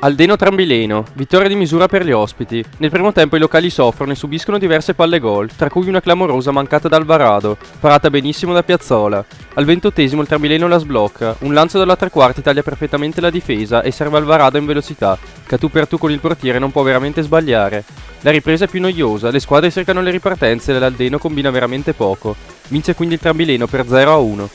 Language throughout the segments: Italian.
Aldeno Trambileno, vittoria di misura per gli ospiti. Nel primo tempo i locali soffrono e subiscono diverse palle gol, tra cui una clamorosa mancata da Alvarado, parata benissimo da Piazzola. Al 28esimo il Trambileno la sblocca, un lancio dalla tre quarti taglia perfettamente la difesa e serve Alvarado in velocità, che a tu per tu con il portiere non può veramente sbagliare. La ripresa è più noiosa, le squadre cercano le ripartenze e l'Aldeno combina veramente poco. Vince quindi il Trambileno per 0-1.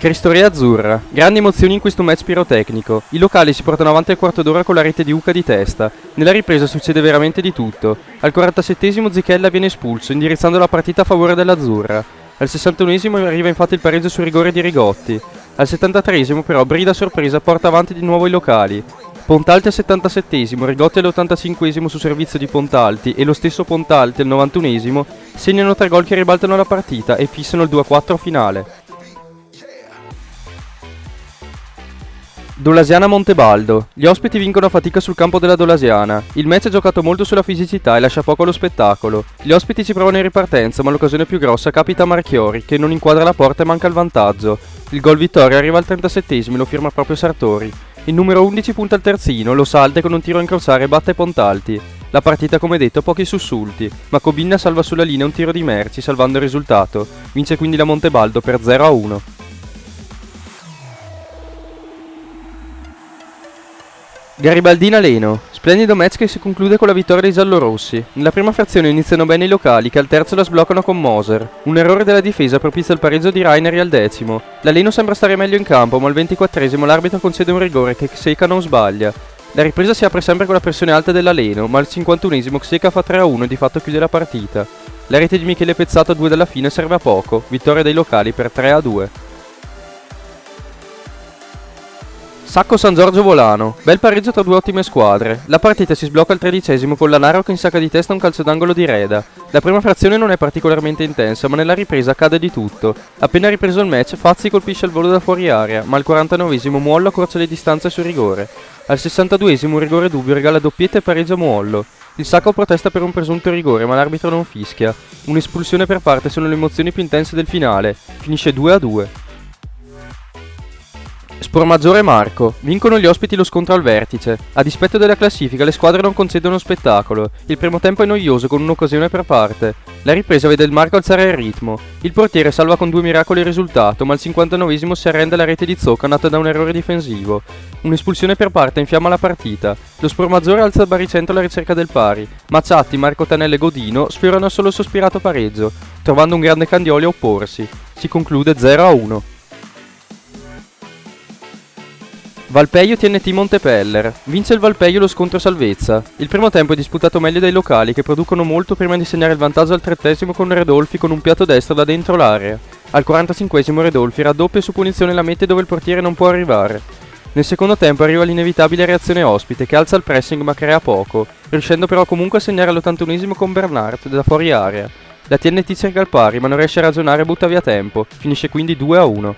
Cristoria azzurra. Grandi emozioni in questo match pirotecnico. I locali si portano avanti al quarto d'ora con la rete di Uca di testa. Nella ripresa succede veramente di tutto. Al 47esimo Zichella viene espulso, indirizzando la partita a favore dell'azzurra. Al 61esimo arriva infatti il pareggio su rigore di Rigotti. Al 73esimo però Brida sorpresa porta avanti di nuovo i locali. Pontalti al 77esimo, Rigotti all'85esimo su servizio di Pontalti e lo stesso Pontalti al 91esimo segnano 3 gol che ribaltano la partita e fissano il 2-4 finale. Dolasiana Montebaldo. Gli ospiti vincono a fatica sul campo della Dolasiana. Il match è giocato molto sulla fisicità e lascia poco allo spettacolo. Gli ospiti ci provano in ripartenza, ma l'occasione più grossa capita a Marchiori, che non inquadra la porta e manca il vantaggio. Il gol vittoria arriva al 37esimo e lo firma proprio Sartori. Il numero 11 punta al terzino, lo salta e con un tiro a incrociare batte Pontalti. La partita, come detto, ha pochi sussulti, ma Cobinna salva sulla linea un tiro di Merci, salvando il risultato. Vince quindi la Montebaldo per 0-1. Garibaldina Leno. Splendido match che si conclude con la vittoria dei giallorossi. Nella prima frazione iniziano bene i locali che al terzo la sbloccano con Moser. Un errore della difesa propizia il pareggio di Raineri al 10°. La Leno sembra stare meglio in campo, ma al 24esimo l'arbitro concede un rigore che Xeca non sbaglia. La ripresa si apre sempre con la pressione alta della Leno, ma al 51esimo Xeca fa 3-1 e di fatto chiude la partita. La rete di Michele Pezzato a 2 dalla fine serve a poco, vittoria dei locali per 3-2. Sacco San Giorgio Volano. Bel pareggio tra due ottime squadre. La partita si sblocca al 13esimo con Lanaro che insacca di testa un calcio d'angolo di Reda. La prima frazione non è particolarmente intensa, ma nella ripresa accade di tutto. Appena ripreso il match, Fazzi colpisce al volo da fuori area, ma al 49esimo Muollo accorcia le distanze sul rigore. Al 62esimo un rigore dubbio regala doppietta e pareggio a Muollo. Il Sacco protesta per un presunto rigore, ma l'arbitro non fischia. Un'espulsione per parte sono le emozioni più intense del finale. Finisce 2-2. Spormaggiore Marco. Vincono gli ospiti lo scontro al vertice. A dispetto della classifica le squadre non concedono spettacolo. Il primo tempo è noioso con un'occasione per parte. La ripresa vede il Marco alzare il ritmo. Il portiere salva con 2 miracoli il risultato, ma al 59esimo si arrende alla rete di Zocca nata da un errore difensivo. Un'espulsione per parte infiamma la partita. Lo Spormaggiore alza il baricentro alla ricerca del pari, ma Ciatti, Marco Tanello e Godino sfiorano solo il sospirato pareggio, trovando un grande Candioli a opporsi. Si conclude 0-1. Valpeio TNT Montepeller. Vince il Valpeio lo scontro salvezza. Il primo tempo è disputato meglio dai locali che producono molto prima di segnare il vantaggio al 30esimo con Redolfi con un piatto destro da dentro l'area. Al 45esimo Redolfi raddoppia su punizione la mette dove il portiere non può arrivare. Nel secondo tempo arriva l'inevitabile reazione ospite che alza il pressing ma crea poco, riuscendo però comunque a segnare all'81esimo con Bernard da fuori area. La TNT cerca il pari ma non riesce a ragionare e butta via tempo, finisce quindi 2-1.